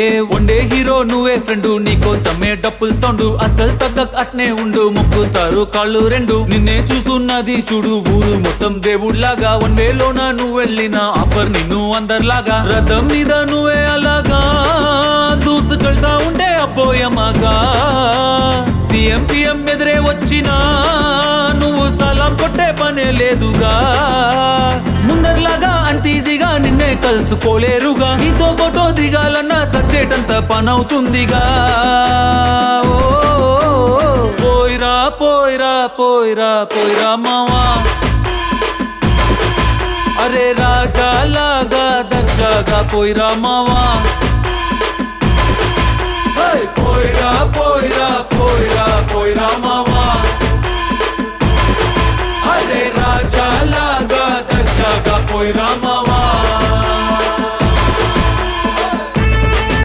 ఏ వండే హీరో నువ్వే ఫ్రెండు, నీకోసమే డప్పుల్ సౌండ్, అసలు తగ్గక్ అట్నే ఉండు, మొక్కుతారు కాళ్ళు రెండు. నిన్నే చూస్తున్నది చూడు ఊరు మొత్తం దేవుళ్లాగా, వన్ వేలోన నువ్వు వెళ్ళిన ఆఫర్ నిన్ను అందరిలాగా, రథం మీద నువ్వే అలాగా దూసుకెళ్తా ఉంటే అబ్బోయమాగా. సీఎం పిఎం ఎదురే వచ్చినా నువ్వు సలాం కొట్టే పనే లేదుగా, ముందర్లాగా అంత ఈజీగా నిన్నే కలుసుకోలేరుగా, నీతో ఫోటో దిగాలన్నా సచ్చేటంత పనవుతుందిగా. పోయిరా పోయిరా పోయిరా పోయిరా మావా, అరే రాజాలాగా దర్జాగా పోయిరా మావా.